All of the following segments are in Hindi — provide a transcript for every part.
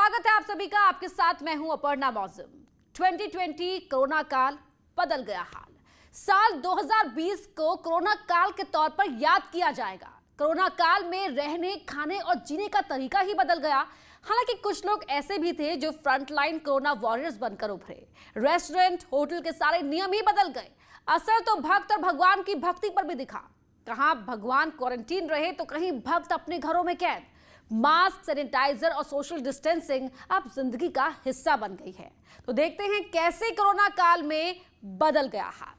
स्वागत है आप सभी का। आपके साथ मैं हूं अपर्णा मौजूम। 2020 कोरोना काल, बदल गया हाल। साल 2020 को कोरोना काल के तौर पर याद किया जाएगा। कोरोना काल में रहने, खाने और जीने का तरीका ही बदल गया। हालांकि कुछ लोग ऐसे भी थे जो फ्रंटलाइन कोरोना वॉरियर्स बनकर उभरे। रेस्टोरेंट, होटल के सारे नियम ही बदल गए। असर तो भक्त और भगवान की भक्ति पर भी दिखा। कहां भगवान क्वारंटीन रहे तो कहीं भक्त अपने घरों में कैद। मास्क, सैनिटाइजर और सोशल डिस्टेंसिंग अब जिंदगी का हिस्सा बन गई है। तो देखते हैं कैसे कोरोना काल में बदल गया हाल।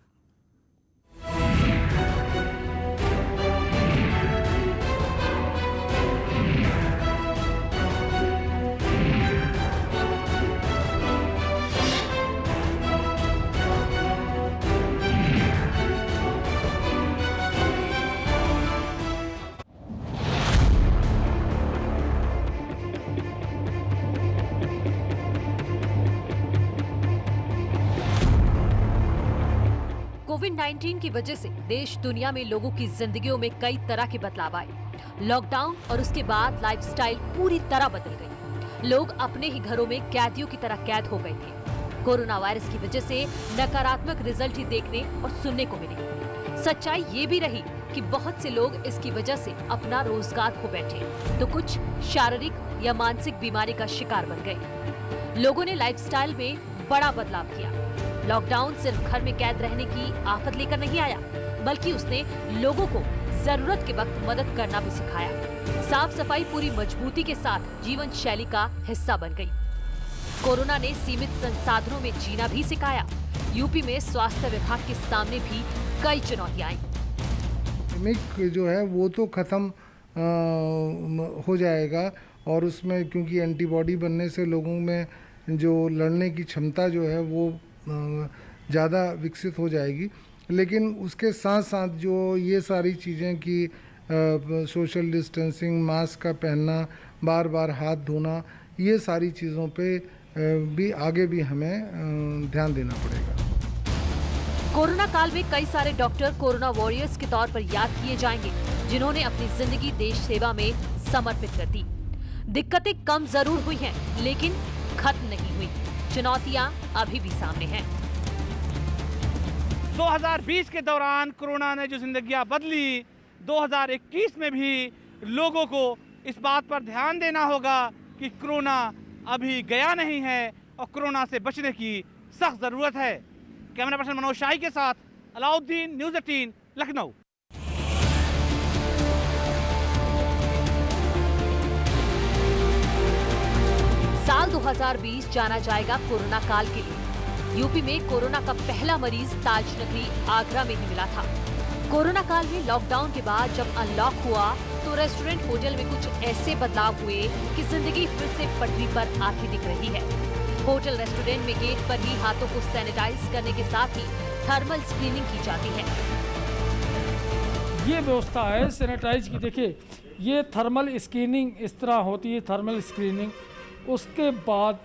कोविड-19 की वजह से देश दुनिया में लोगों की जिंदगियों में कई तरह के बदलाव आए। लॉकडाउन और उसके बाद लाइफस्टाइल पूरी तरह बदल गई। लोग अपने ही घरों में कैदियों की तरह कैद हो गए थे। कोरोना वायरस की वजह से नकारात्मक रिजल्ट ही देखने और सुनने को मिले। सच्चाई ये भी रही कि बहुत से लोग इसकी वजह से अपना रोजगार खो बैठे, तो कुछ शारीरिक या मानसिक बीमारी का शिकार बन गए। लोगों ने लाइफस्टाइल में बड़ा बदलाव किया। लॉकडाउन सिर्फ घर में कैद रहने की आफत लेकर नहीं आया, बल्कि उसने लोगों को जरूरत के वक्त मदद करना भी सिखाया। साफ सफाई पूरी मजबूती के साथ जीवन शैली का हिस्सा बन गई। कोरोना ने सीमित संसाधनों में जीना भी सिखाया। यूपी में स्वास्थ्य विभाग के सामने भी कई चुनौतियां आई। जो है वो तो खत्म हो जाएगा और उसमें क्योंकि एंटीबॉडी बनने से लोगों में जो लड़ने की क्षमता जो है वो ज़्यादा विकसित हो जाएगी। लेकिन उसके साथ साथ जो ये सारी चीज़ें कि सोशल डिस्टेंसिंग, मास्क का पहनना, बार बार हाथ धोना, ये सारी चीज़ों पे भी आगे भी हमें ध्यान देना पड़ेगा। कोरोना काल में कई सारे डॉक्टर कोरोना वॉरियर्स के तौर पर याद किए जाएंगे, जिन्होंने अपनी जिंदगी देश सेवा में समर्पित कर दी। दिक्कतें कम जरूर हुई हैं, लेकिन खत्म नहीं हुई। चुनौतियां अभी भी सामने हैं। 2020 के दौरान कोरोना ने जो जिंदगियां बदली, 2021 में भी लोगों को इस बात पर ध्यान देना होगा कि कोरोना अभी गया नहीं है और कोरोना से बचने की सख्त जरूरत है। कैमरा पर्सन मनोज शाही के साथ अलाउद्दीन, न्यूज़ 18, लखनऊ। साल 2020 जाना जाएगा कोरोना काल के लिए। यूपी में कोरोना का पहला मरीज ताज नगरी आगरा में ही मिला था। कोरोना काल में लॉकडाउन के बाद जब अनलॉक हुआ तो रेस्टोरेंट, होटल में कुछ ऐसे बदलाव हुए कि जिंदगी फिर से पटरी पर आती दिख रही है। होटल, रेस्टोरेंट में गेट पर ही हाथों को सैनिटाइज करने के साथ ही थर्मल स्क्रीनिंग की जाती है। ये व्यवस्था है सैनिटाइज की। देखिए, ये थर्मल स्क्रीनिंग इस तरह होती है। थर्मल स्क्रीनिंग, उसके बाद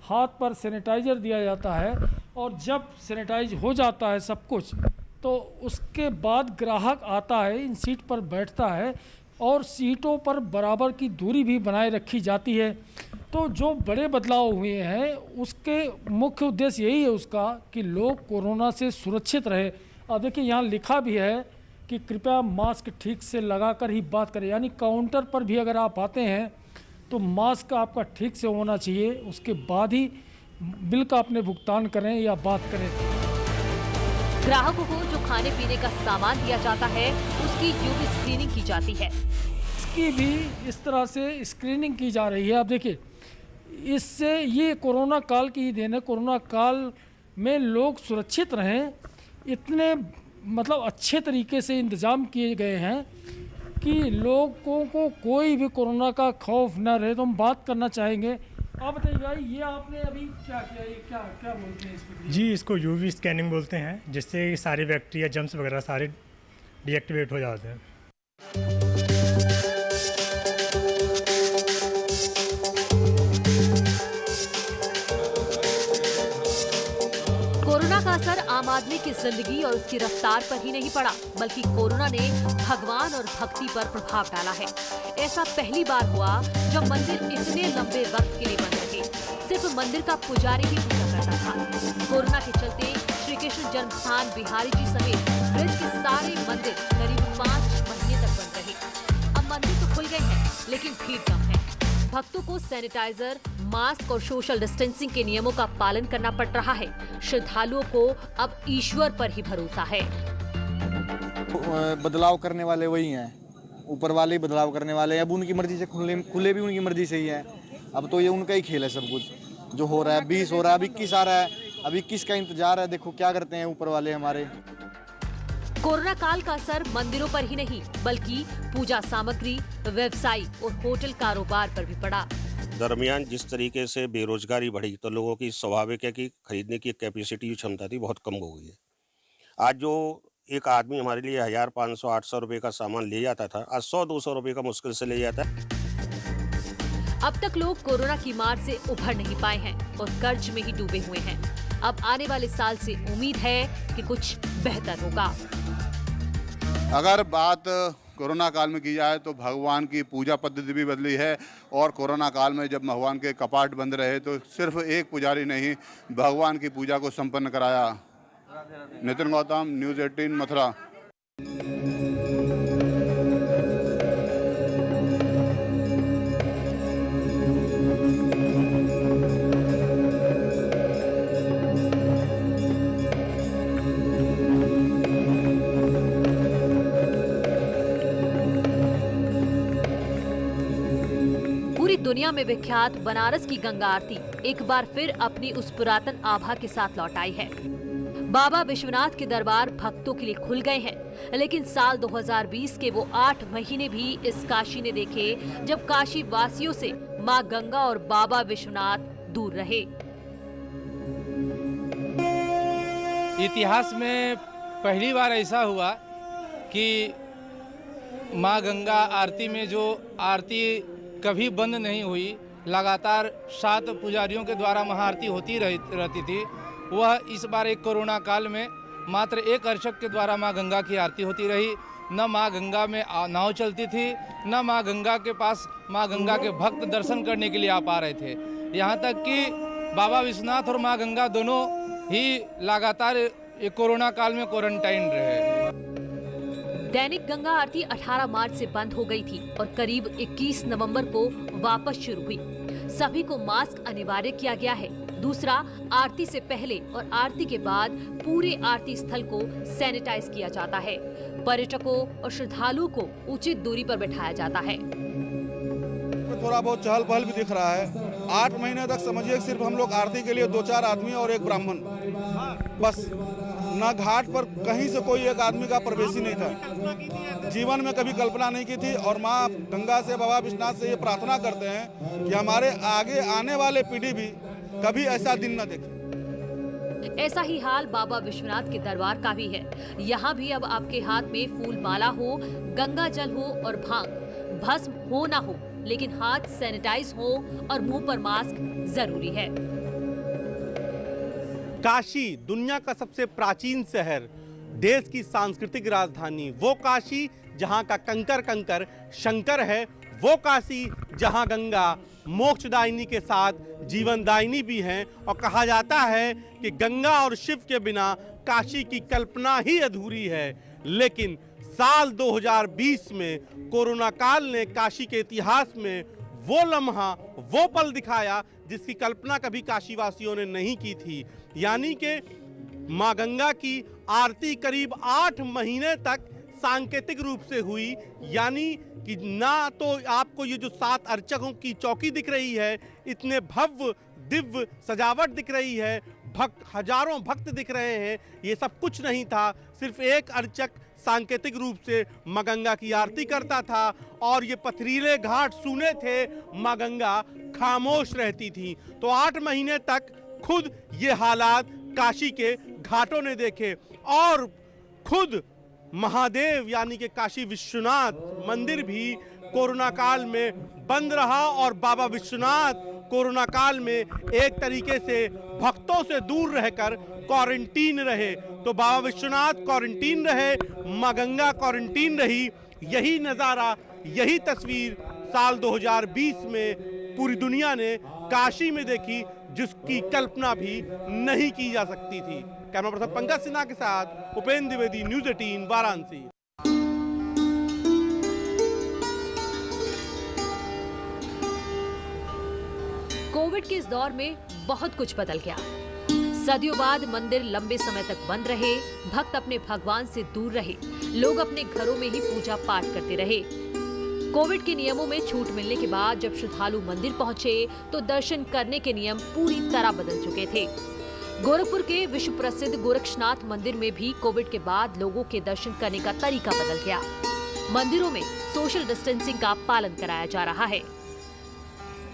हाथ पर सैनिटाइजर दिया जाता है और जब सैनिटाइज हो जाता है सब कुछ, तो उसके बाद ग्राहक आता है, इन सीट पर बैठता है और सीटों पर बराबर की दूरी भी बनाए रखी जाती है। तो जो बड़े बदलाव हुए हैं उसके मुख्य उद्देश्य यही है उसका कि लोग कोरोना से सुरक्षित रहे। अब देखिए, यहाँ लिखा भी है कि कृपया मास्क ठीक से लगाकर ही बात करें। यानी काउंटर पर भी अगर आप आते हैं तो मास्क आपका ठीक से होना चाहिए, उसके बाद ही बिल का अपने भुगतान करें या बात करें। ग्राहकों को जो खाने पीने का सामान दिया जाता है उसकी यूवी स्क्रीनिंग की जाती है। इसकी भी इस तरह से स्क्रीनिंग की जा रही है। आप देखिए, इससे ये कोरोना काल की ही देन है। कोरोना काल में लोग सुरक्षित रहें, इतने मतलब अच्छे तरीके से इंतजाम किए गए हैं कि लोगों को कोई भी कोरोना का खौफ न रहे। तो हम बात करना चाहेंगे। आप बताइए भाई, ये आपने अभी क्या किया, ये क्या क्या बोलते हैं इसको? जी, इसको यूवी स्कैनिंग बोलते हैं, जिससे सारे बैक्टीरिया, जर्म्स वगैरह सारे डीएक्टिवेट हो जाते हैं। कोरोना का असर आम आदमी की जिंदगी और उसकी रफ्तार पर ही नहीं पड़ा, बल्कि कोरोना ने भगवान और भक्ति पर प्रभाव डाला है। ऐसा पहली बार हुआ जब मंदिर इतने लंबे वक्त के लिए बंद रहे। सिर्फ मंदिर का पुजारी ही पूजा करता था। कोरोना के चलते श्री कृष्ण जन्म स्थान बिहारी जी समेत ब्रज के सारे मंदिर करीब 5 महीने तक बंद रहे। अब मंदिर तो खुल गए हैं, लेकिन भीड़ कम है। भक्तों को सैनिटाइजर, मास्क और सोशल डिस्टेंसिंग के नियमों का पालन करना पड़ रहा है। श्रद्धालुओं को अब ईश्वर पर ही भरोसा है। बदलाव करने वाले वही हैं, ऊपर वाले ही बदलाव करने वाले हैं। अब उनकी मर्जी से खुले भी उनकी मर्जी से ही है। अब तो ये उनका ही खेल है, सब कुछ जो हो रहा है। 20 हो रहा है, अब 21 आ रहा है, अब 21 का इंतजार है। देखो क्या करते हैं ऊपर वाले हमारे। कोरोना काल का असर मंदिरों पर ही नहीं बल्कि पूजा सामग्री, व्यवसायी और होटल कारोबार पर भी पड़ा। दरमियान जिस तरीके से बेरोजगारी बढ़ी तो लोगों की स्वाभाविक है कि खरीदने की कैपेसिटी क्षमता थी बहुत कम हो गई है। आज जो एक आदमी हमारे लिए 1000, 500, 800 रुपये का सामान ले जाता था, आज 100-200 रुपये का मुश्किल से ले जाता है। अब तक लोग कोरोना की मार से उभर नहीं पाए हैं और कर्ज में ही डूबे हुए हैं। अब आने वाले साल से उम्मीद है कि कुछ बेहतर होगा। अगर बात कोरोना काल में की जाए तो भगवान की पूजा पद्धति भी बदली है। और कोरोना काल में जब भगवान के कपाट बंद रहे तो सिर्फ एक पुजारी ने ही भगवान की पूजा को संपन्न कराया। नितिन गौतम, न्यूज़ 18 मथुरा। दुनिया में विख्यात बनारस की गंगा आरती एक बार फिर अपनी उस पुरातन आभा के साथ लौट आई है। बाबा विश्वनाथ के दरबार भक्तों के लिए खुल गए हैं, लेकिन साल 2020 के वो 8 महीने भी इस काशी ने देखे जब काशी वासियों से मां गंगा और बाबा विश्वनाथ दूर रहे। इतिहास में पहली बार ऐसा हुआ कि मां गंगा आरती में जो आरती कभी बंद नहीं हुई, लगातार 7 पुजारियों के द्वारा महाआरती होती रहती थी, वह इस बार एक कोरोना काल में मात्र एक अर्चक के द्वारा मां गंगा की आरती होती रही। न मां गंगा में नाव चलती थी, न मां गंगा के पास मां गंगा के भक्त दर्शन करने के लिए आ पा रहे थे। यहाँ तक कि बाबा विश्वनाथ और मां गंगा दोनों ही लगातार कोरोना काल में क्वारंटाइन रहे। दैनिक गंगा आरती 18 मार्च से बंद हो गई थी और करीब 21 नवंबर को वापस शुरू हुई। सभी को मास्क अनिवार्य किया गया है। दूसरा, आरती से पहले और आरती के बाद पूरे आरती स्थल को सैनिटाइज किया जाता है। पर्यटकों और श्रद्धालुओं को उचित दूरी पर बैठाया जाता है। थोड़ा बहुत चहल पहल भी दिख रहा है। 8 महीने तक समझिए सिर्फ हम लोग आरती के लिए 2-4 आदमी और एक ब्राह्मण, बस। ना घाट पर कहीं से कोई एक आदमी का प्रवेश ही नहीं था। जीवन में कभी कल्पना नहीं की थी। और माँ गंगा से, बाबा विश्वनाथ से ये प्रार्थना करते हैं कि हमारे आगे आने वाले पीढ़ी भी कभी ऐसा दिन न देखे। ऐसा ही हाल बाबा विश्वनाथ के दरबार का भी है। यहाँ भी अब आपके हाथ में फूल माला हो, गंगा जल हो और भांग, भस्म हो ना हो, लेकिन हाथ सैनिटाइज हो और मुंह पर मास्क जरूरी है। काशी दुनिया का सबसे प्राचीन शहर, देश की सांस्कृतिक राजधानी, वो काशी जहां का कंकर कंकर शंकर है, वो काशी जहां गंगा मोक्षदायिनी के साथ जीवनदायिनी भी हैं। और कहा जाता है कि गंगा और शिव के बिना काशी की कल्पना ही अधूरी है। लेकिन साल 2020 में कोरोना काल ने काशी के इतिहास में वो लम्हा, वो पल दिखाया जिसकी कल्पना कभी काशीवासियों ने नहीं की थी। यानी कि मां गंगा की आरती करीब 8 महीने तक सांकेतिक रूप से हुई। यानी कि ना तो आपको ये जो 7 अर्चकों की चौकी दिख रही है, इतने भव्य दिव्य सजावट दिख रही है, हजारों भक्त दिख रहे हैं, ये सब कुछ नहीं था। सिर्फ एक अर्चक सांकेतिक रूप से मां गंगा की आरती करता था और ये पथरीले घाट सूने थे, मां गंगा खामोश रहती थी। तो 8 महीने तक खुद ये हालात काशी के घाटों ने देखे और खुद महादेव यानी कि काशी विश्वनाथ मंदिर भी कोरोना काल में बंद रहा और बाबा विश्वनाथ कोरोना काल में एक तरीके से भक्तों से दूर रहकर क्वारंटीन रहे। तो बाबा विश्वनाथ क्वारंटीन रहे, मां गंगा क्वारंटीन रही। यही नज़ारा, यही तस्वीर साल 2020 में पूरी दुनिया ने काशी में देखी, जिसकी कल्पना भी नहीं की जा सकती थी। कैमरा पर्सन पंकज सिन्हा के साथ उपेंद्र द्विवेदी, न्यूज़ 18 वाराणसी। कोविड के इस दौर में बहुत कुछ बदल गया। सदियों बाद मंदिर लंबे समय तक बंद रहे, भक्त अपने भगवान से दूर रहे, लोग अपने घरों में ही पूजा पाठ करते रहे। कोविड के नियमों में छूट मिलने के बाद जब श्रद्धालु मंदिर पहुंचे तो दर्शन करने के नियम पूरी तरह बदल चुके थे। गोरखपुर के विश्व प्रसिद्ध गोरक्षनाथ मंदिर में भी कोविड के बाद लोगों के दर्शन करने का तरीका बदल गया। मंदिरों में सोशल डिस्टेंसिंग का पालन कराया जा रहा है।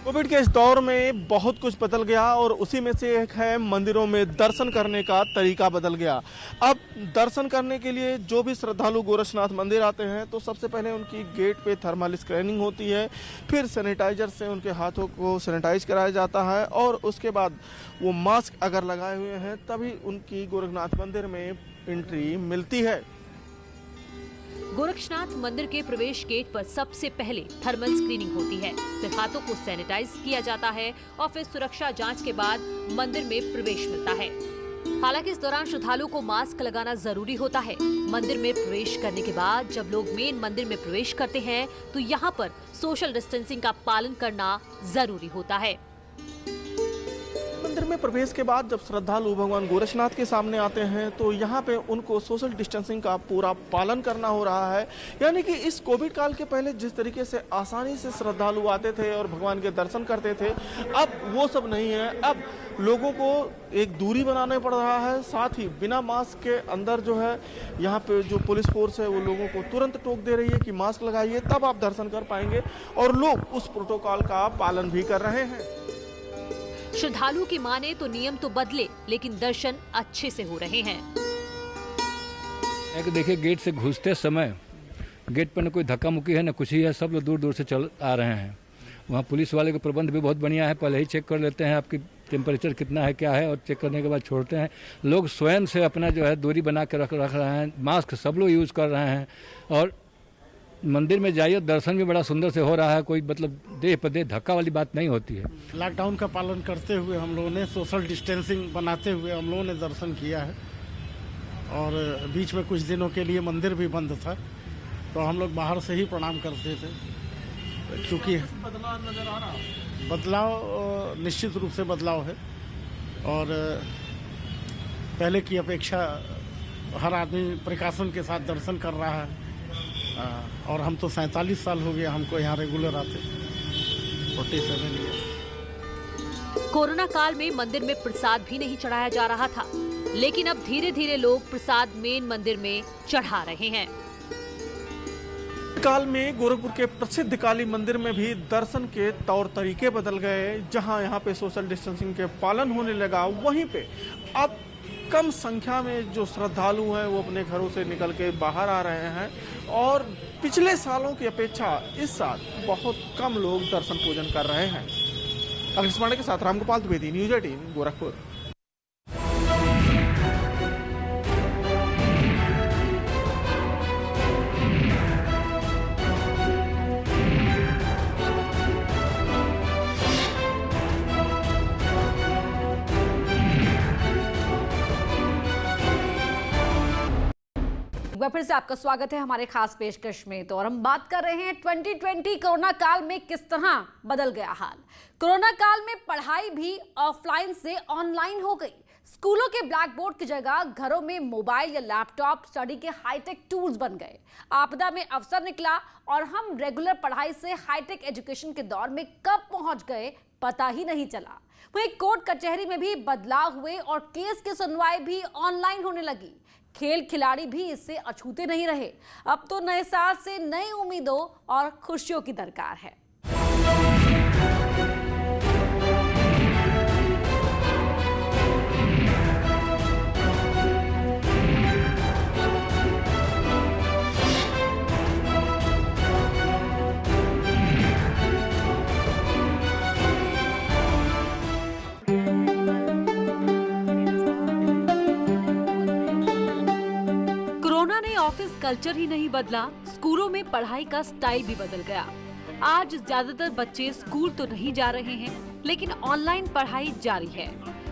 कोविड के इस दौर में बहुत कुछ बदल गया और उसी में से एक है मंदिरों में दर्शन करने का तरीका बदल गया। अब दर्शन करने के लिए जो भी श्रद्धालु गोरक्षनाथ मंदिर आते हैं तो सबसे पहले उनकी गेट पे थर्मल स्क्रीनिंग होती है, फिर सैनिटाइजर से उनके हाथों को सैनिटाइज कराया जाता है और उसके बाद वो मास्क अगर लगाए हुए हैं तभी उनकी गोरखनाथ मंदिर में एंट्री मिलती है। गोरक्षनाथ मंदिर के प्रवेश गेट पर सबसे पहले थर्मल स्क्रीनिंग होती है, फिर हाथों को सैनिटाइज किया जाता है और फिर सुरक्षा जांच के बाद मंदिर में प्रवेश मिलता है। हालांकि इस दौरान श्रद्धालुओं को मास्क लगाना जरूरी होता है। मंदिर में प्रवेश करने के बाद जब लोग मेन मंदिर में प्रवेश करते हैं तो यहाँ पर सोशल डिस्टेंसिंग का पालन करना जरूरी होता है। मंदिर में प्रवेश के बाद जब श्रद्धालु भगवान गोरक्षनाथ के सामने आते हैं तो यहाँ पे उनको सोशल डिस्टेंसिंग का पूरा पालन करना हो रहा है। यानी कि इस कोविड काल के पहले जिस तरीके से आसानी से श्रद्धालु आते थे और भगवान के दर्शन करते थे, अब वो सब नहीं है। अब लोगों को एक दूरी बनाना पड़ रहा है, साथ ही बिना मास्क के अंदर जो है यहाँ पे जो पुलिस फोर्स है वो लोगों को तुरंत टोक दे रही है कि मास्क लगाइए तब आप दर्शन कर पाएंगे, और लोग उस प्रोटोकॉल का पालन भी कर रहे हैं। श्रद्धालु की माने तो नियम तो बदले लेकिन दर्शन अच्छे से हो रहे हैं। देखिए, गेट से घुसते समय गेट पर न कोई धक्का मुक्की है न कुछ ही है, सब लोग दूर दूर से चल आ रहे हैं। वहाँ पुलिस वाले का प्रबंध भी बहुत बढ़िया है, पहले ही चेक कर लेते हैं आपकी टेम्परेचर कितना है क्या है और चेक करने के बाद छोड़ते हैं। लोग स्वयं से अपना जो है दूरी बना के रख रहे हैं, मास्क सब लोग यूज़ कर रहे हैं और मंदिर में जाइए दर्शन भी बड़ा सुंदर से हो रहा है, कोई मतलब देह पर देह धक्का वाली बात नहीं होती है। लॉकडाउन का पालन करते हुए हम लोगों ने सोशल डिस्टेंसिंग बनाते हुए हम लोगों ने दर्शन किया है और बीच में कुछ दिनों के लिए मंदिर भी बंद था तो हम लोग बाहर से ही प्रणाम करते थे, क्योंकि बदलाव नजर आ रहा है। बदलाव निश्चित रूप से बदलाव है और पहले की अपेक्षा हर आदमी प्रिकॉशन के साथ दर्शन कर रहा है और हम तो 47 साल हो गया हमको यहाँ रेगुलर आते, 47 ईयर। कोरोना काल में मंदिर में प्रसाद भी नहीं चढ़ाया जा रहा था, लेकिन अब धीरे धीरे लोग प्रसाद मेन मंदिर में चढ़ा रहे हैं। काल में गोरखपुर के प्रसिद्ध काली मंदिर में भी दर्शन के तौर तरीके बदल गए। जहां यहाँ पे सोशल डिस्टेंसिंग के पालन होने लगा, वहीं पे अब कम संख्या में जो श्रद्धालु हैं वो अपने घरों से निकल के बाहर आ रहे हैं और पिछले सालों की अपेक्षा इस साल बहुत कम लोग दर्शन पूजन कर रहे हैं। अखिलेश पांडे के साथ रामगोपाल द्विवेदी, न्यूज़ 18 गोरखपुर। एक बार फिर से आपका स्वागत है हमारे खास पेशकश में। तो और हम बात कर रहे हैं 2020 कोरोना काल में किस तरह बदल गया हाल। कोरोना काल में पढ़ाई भी ऑफलाइन से ऑनलाइन हो गई। स्कूलों के ब्लैक बोर्ड की जगह घरों में मोबाइल या लैपटॉप स्टडी के हाईटेक टूल्स बन गए। आपदा में अवसर निकला और हम रेगुलर पढ़ाई से हाईटेक एजुकेशन के दौर में कब पहुंच गए पता ही नहीं चला। वहीं कोर्ट कचहरी में भी बदलाव हुए और केस की सुनवाई भी ऑनलाइन होने लगी। खेल खिलाड़ी भी इससे अछूते नहीं रहे। अब तो नए साल से नई उम्मीदों और खुशियों की दरकार है। ऑफिस कल्चर ही नहीं बदला, स्कूलों में पढ़ाई का स्टाइल भी बदल गया। आज ज्यादातर बच्चे स्कूल तो नहीं जा रहे हैं, लेकिन ऑनलाइन पढ़ाई जारी है।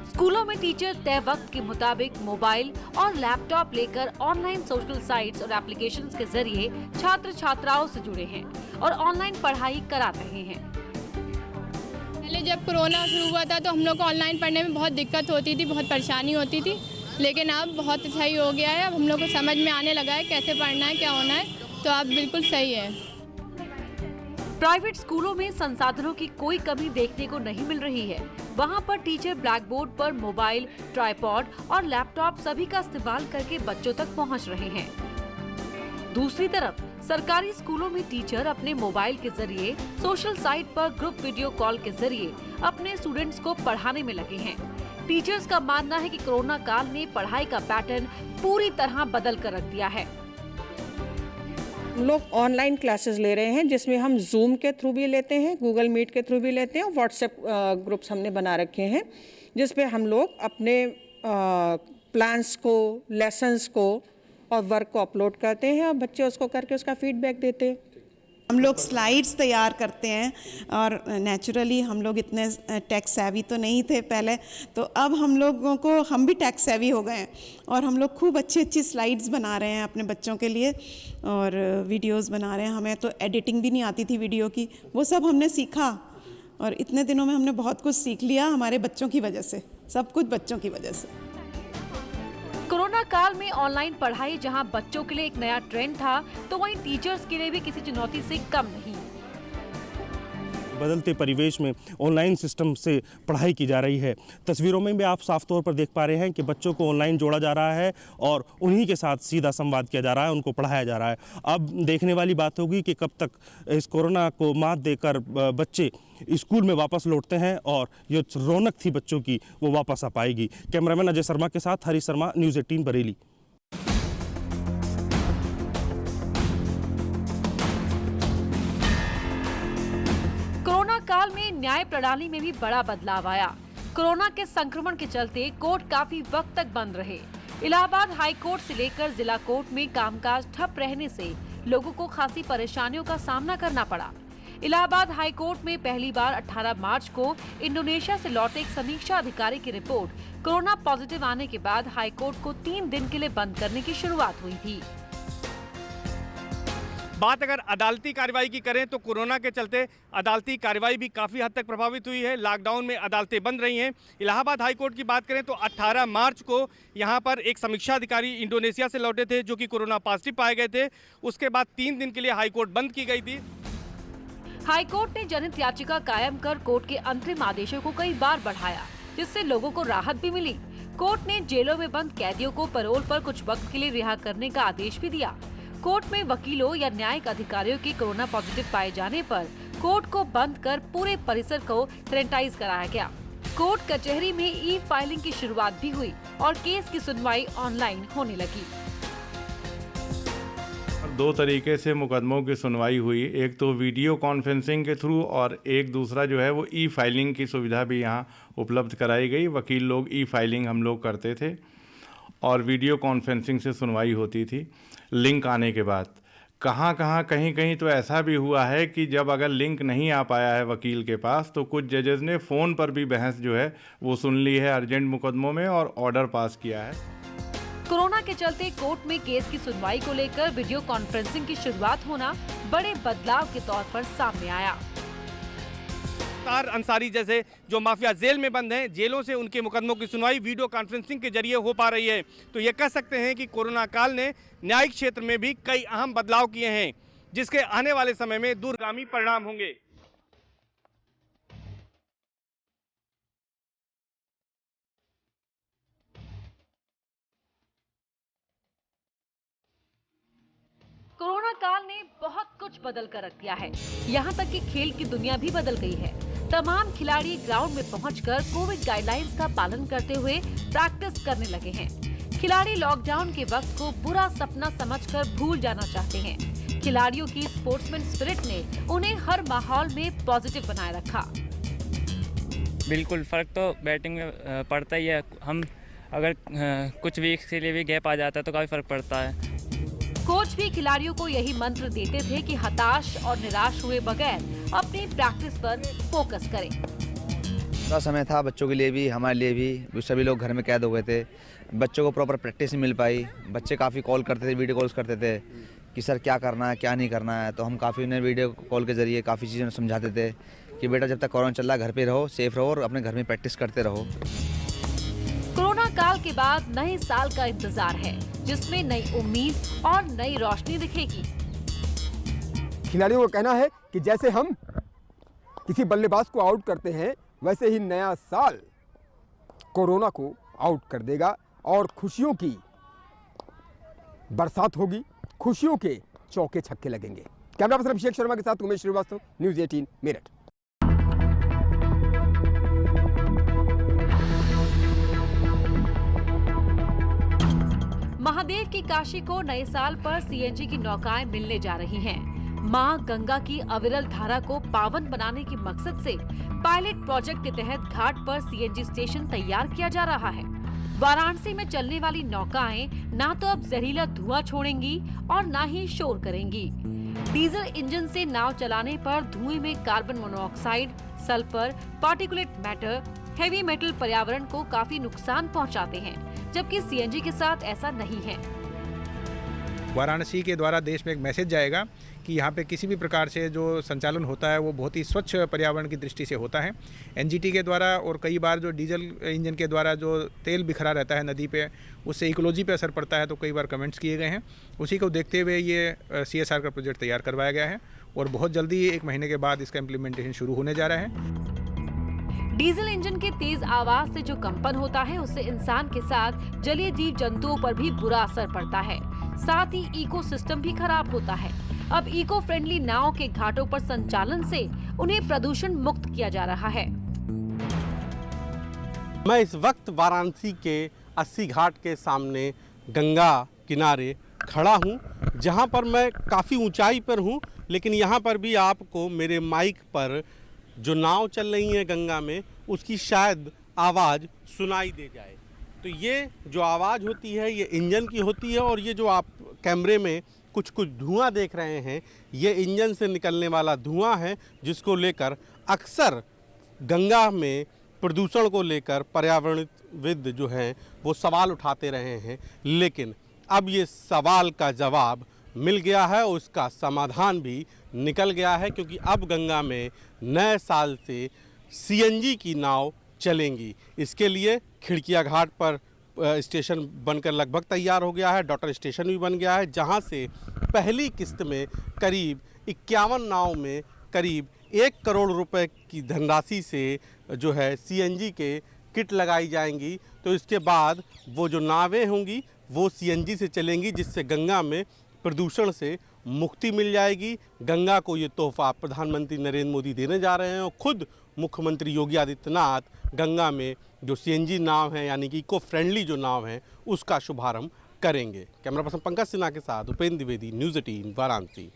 स्कूलों में टीचर तय वक्त के मुताबिक मोबाइल और लैपटॉप लेकर ऑनलाइन सोशल साइट्स और एप्लीकेशंस के जरिए छात्र छात्राओं से जुड़े हैं और ऑनलाइन पढ़ाई करा रहे हैं। पहले जब कोरोना शुरू हुआ था तो हम लोग को ऑनलाइन पढ़ने में बहुत दिक्कत होती थी, बहुत परेशानी होती थी, लेकिन अब बहुत सही हो गया है। अब हम लोग को समझ में आने लगा है कैसे पढ़ना है, क्या होना है, तो अब बिल्कुल सही है। प्राइवेट स्कूलों में संसाधनों की कोई कमी देखने को नहीं मिल रही है। वहां पर टीचर ब्लैक बोर्ड पर मोबाइल, ट्राइपॉड और लैपटॉप सभी का इस्तेमाल करके बच्चों तक पहुंच रहे हैं। दूसरी तरफ सरकारी स्कूलों में टीचर अपने मोबाइल के जरिए सोशल साइट पर ग्रुप वीडियो कॉल के जरिए अपने स्टूडेंट्स को पढ़ाने में लगे हैं। टीचर्स का मानना है कि कोरोना काल ने पढ़ाई का पैटर्न पूरी तरह बदल कर रख दिया है। लोग ऑनलाइन क्लासेस ले रहे हैं, जिसमें हम जूम के थ्रू भी लेते हैं, गूगल मीट के थ्रू भी लेते हैं और व्हाट्सएप ग्रुप्स हमने बना रखे हैं, जिस पे हम लोग अपने प्लान्स को, लेसन्स को और वर्क को अपलोड करते हैं और बच्चे उसको करके उसका फीडबैक देते हैं। हम लोग स्लाइड्स तैयार करते हैं और नेचुरली हम लोग इतने टेक सेवी तो नहीं थे पहले, तो अब हम भी टेक सेवी हो गए हैं और हम लोग खूब अच्छी स्लाइड्स बना रहे हैं अपने बच्चों के लिए और वीडियोस बना रहे हैं। हमें तो एडिटिंग भी नहीं आती थी वीडियो की, वो सब हमने सीखा और इतने दिनों में हमने बहुत कुछ सीख लिया हमारे बच्चों की वजह से, सब कुछ बच्चों की वजह से। कोरोना काल में ऑनलाइन पढ़ाई जहां बच्चों के लिए एक नया ट्रेंड था, तो वहीं टीचर्स के लिए भी किसी चुनौती से कम नहीं। बदलते परिवेश में ऑनलाइन सिस्टम से पढ़ाई की जा रही है। तस्वीरों में भी आप साफ तौर पर देख पा रहे हैं कि बच्चों को ऑनलाइन जोड़ा जा रहा है और उन्हीं के साथ सीधा संवाद किया जा रहा है, उनको पढ़ाया जा रहा है। अब देखने वाली बात होगी कि कब तक इस कोरोना को मात देकर बच्चे स्कूल में वापस लौटते हैं और ये रौनक थी बच्चों की वो वापस आ पाएगी। कैमरामैन अजय शर्मा के साथ हरी शर्मा, न्यूज़ 18 बरेली। कोरोना काल में न्याय प्रणाली में भी बड़ा बदलाव आया। कोरोना के संक्रमण के चलते कोर्ट काफी वक्त तक बंद रहे। इलाहाबाद हाई कोर्ट से लेकर जिला कोर्ट में कामकाज ठप रहने से लोगों को खासी परेशानियों का सामना करना पड़ा। इलाहाबाद हाई कोर्ट में पहली बार 18 मार्च को इंडोनेशिया से लौटे एक समीक्षा अधिकारी की रिपोर्ट कोरोना पॉजिटिव आने के बाद हाई कोर्ट को 3 दिन के लिए बंद करने की शुरुआत हुई थी। बात अगर अदालती कार्रवाई की करें तो कोरोना के चलते अदालती कार्रवाई भी काफ़ी हद तक प्रभावित हुई है। लॉकडाउन में अदालतें बंद रही हैं। इलाहाबाद हाई कोर्ट की बात करें तो 18 मार्च को यहां पर एक समीक्षा अधिकारी इंडोनेशिया से लौटे थे जो कि कोरोना पॉजिटिव पाए गए थे। उसके बाद 3 दिन के लिए हाई कोर्ट बंद की गई थी। हाई कोर्ट ने जनहित याचिका कायम कर कोर्ट के अंतरिम आदेशों को कई बार बढ़ाया, जिससे लोगों को राहत भी मिली। कोर्ट ने जेलों में बंद कैदियों को पैरोल पर कुछ वक्त के लिए रिहा करने का आदेश भी दिया। कोर्ट में वकीलों या न्यायिक अधिकारियों के कोरोना पॉजिटिव पाए जाने पर कोर्ट को बंद कर पूरे परिसर को सैनिटाइज कराया गया। कोर्ट कचहरी में ई फाइलिंग की शुरुआत भी हुई और केस की सुनवाई ऑनलाइन होने लगी। 2 तरीके से मुकदमों की सुनवाई हुई, एक तो वीडियो कॉन्फ्रेंसिंग के थ्रू और एक दूसरा जो है वो ई फाइलिंग की सुविधा भी यहाँ उपलब्ध कराई गई। वकील लोग ई फाइलिंग हम लोग करते थे और वीडियो कॉन्फ्रेंसिंग से सुनवाई होती थी। लिंक आने के बाद कहीं तो ऐसा भी हुआ है कि जब अगर लिंक नहीं आ पाया है वकील के पास तो कुछ जजेस ने फ़ोन पर भी बहस जो है वो सुन ली है अर्जेंट मुकदमों में और ऑर्डर पास किया है। कोरोना के चलते कोर्ट में केस की सुनवाई को लेकर वीडियो कॉन्फ्रेंसिंग की शुरुआत होना बड़े बदलाव के तौर पर सामने आया। अंसारी जैसे जो माफिया जेल में बंद हैं, जेलों से उनके मुकदमों की सुनवाई वीडियो कॉन्फ्रेंसिंग के जरिए हो पा रही है। तो ये कह सकते हैं कि कोरोना काल ने न्यायिक क्षेत्र में भी कई अहम बदलाव किए हैं, जिसके आने वाले समय में दूरगामी परिणाम होंगे। कोरोना काल ने बहुत कुछ बदल कर रख दिया है। यहाँ तक कि खेल की दुनिया भी बदल गई है। तमाम खिलाड़ी ग्राउंड में पहुंचकर कोविड गाइडलाइंस का पालन करते हुए प्रैक्टिस करने लगे हैं। खिलाड़ी लॉकडाउन के वक्त को बुरा सपना समझकर भूल जाना चाहते हैं। खिलाड़ियों की स्पोर्ट्समैन स्पिरिट ने उन्हें हर माहौल में पॉजिटिव बनाए रखा। बिल्कुल फर्क तो बैटिंग में पड़ता ही है। हम अगर कुछ वीक्स के लिए भी गैप आ जाता है तो काफ़ी फर्क पड़ता है। कोच भी खिलाड़ियों को यही मंत्र देते थे कि हताश और निराश हुए बगैर अपनी प्रैक्टिस पर फोकस करें। थोड़ा समय था बच्चों के लिए भी, हमारे लिए भी। सभी लोग घर में कैद हो गए थे, बच्चों को प्रॉपर प्रैक्टिस नहीं मिल पाई। बच्चे काफ़ी कॉल करते थे, वीडियो कॉल्स करते थे कि सर क्या करना है क्या नहीं करना है। तो हम काफ़ी उन्हें वीडियो कॉल के ज़रिए काफ़ी चीज़ें समझाते थे कि बेटा जब तक कोरोना चल रहा है घर पे रहो, सेफ रहो और अपने घर में प्रैक्टिस करते रहो। कोरोना काल के बाद नए साल का इंतजार है, जिसमें नई उम्मीद और नई रोशनी दिखेगी। खिलाड़ियों का कहना है कि जैसे हम किसी बल्लेबाज को आउट करते हैं, वैसे ही नया साल कोरोना को आउट कर देगा और खुशियों की बरसात होगी, खुशियों के चौके छक्के लगेंगे। कैमरा पर्सन अभिषेक शर्मा के साथ उमेश श्रीवास्तव, न्यूज़ 18 मेरठ। महादेव की काशी को नए साल पर सीएनजी की नौकाएं मिलने जा रही हैं। मां गंगा की अविरल धारा को पावन बनाने के मकसद से पायलट प्रोजेक्ट के तहत घाट पर सीएनजी स्टेशन तैयार किया जा रहा है। वाराणसी में चलने वाली नौकाएं ना तो अब जहरीला धुआं छोड़ेंगी और ना ही शोर करेंगी। डीजल इंजन से नाव चलाने पर धुएं में carbon monoxide, sulphur, particulate matter, heavy metal पर्यावरण को काफी नुकसान पहुंचाते हैं, जबकि सीएनजी के साथ ऐसा नहीं है। वाराणसी के द्वारा देश में एक मैसेज जाएगा कि यहाँ पे किसी भी प्रकार से जो संचालन होता है वो बहुत ही स्वच्छ पर्यावरण की दृष्टि से होता है। एनजीटी के द्वारा और कई बार जो डीजल इंजन के द्वारा जो तेल बिखरा रहता है नदी पे, उससे इकोलॉजी पे असर पड़ता है, तो कई बार कमेंट्स किए गए हैं। उसी को देखते हुए ये CSR का प्रोजेक्ट तैयार करवाया गया है और बहुत जल्दी 1 महीने के बाद इसका इम्प्लीमेंटेशन शुरू होने जा रहा है। डीजल इंजन के तेज आवाज से जो कंपन होता है, उससे इंसान के साथ जलीय जीव जंतुओं पर भी बुरा असर पड़ता है। साथ ही इकोसिस्टम भी खराब होता है। अब इको फ्रेंडली नाव के घाटों पर संचालन से उन्हें प्रदूषण मुक्त किया जा रहा है। मैं इस वक्त वाराणसी के 80 घाट के सामने गंगा किनारे खड़ा हूं, जहां पर मैं काफ़ी ऊंचाई पर हूं, लेकिन यहां पर भी आपको मेरे माइक पर जो नाव चल रही है गंगा में, उसकी शायद आवाज़ सुनाई दे जाए। तो ये जो आवाज़ होती है ये इंजन की होती है, और ये जो आप कैमरे में कुछ धुआं देख रहे हैं, ये इंजन से निकलने वाला धुआं है, जिसको लेकर अक्सर गंगा में प्रदूषण को लेकर पर्यावरणविद जो हैं वो सवाल उठाते रहे हैं। लेकिन अब ये सवाल का जवाब मिल गया है, उसका समाधान भी निकल गया है, क्योंकि अब गंगा में नए साल से CNG की नाव चलेंगी। इसके लिए खिड़किया घाट पर स्टेशन बनकर लगभग तैयार हो गया है, डॉटर स्टेशन भी बन गया है, जहां से पहली किस्त में करीब 51 नाव में करीब 1 करोड़ रुपए की धनराशि से जो है CNG के किट लगाई जाएंगी। तो इसके बाद वो जो नावें होंगी वो CNG से चलेंगी, जिससे गंगा में प्रदूषण से मुक्ति मिल जाएगी। गंगा को ये तोहफा प्रधानमंत्री नरेंद्र मोदी देने जा रहे हैं, और खुद मुख्यमंत्री योगी आदित्यनाथ गंगा में जो CNG नाव है, यानी कि इको फ्रेंडली जो नाव है, उसका शुभारंभ करेंगे। कैमरा पर्सन पंकज सिन्हा के साथ उपेंद्र द्विवेदी, न्यूज़ 18 वाराणसी।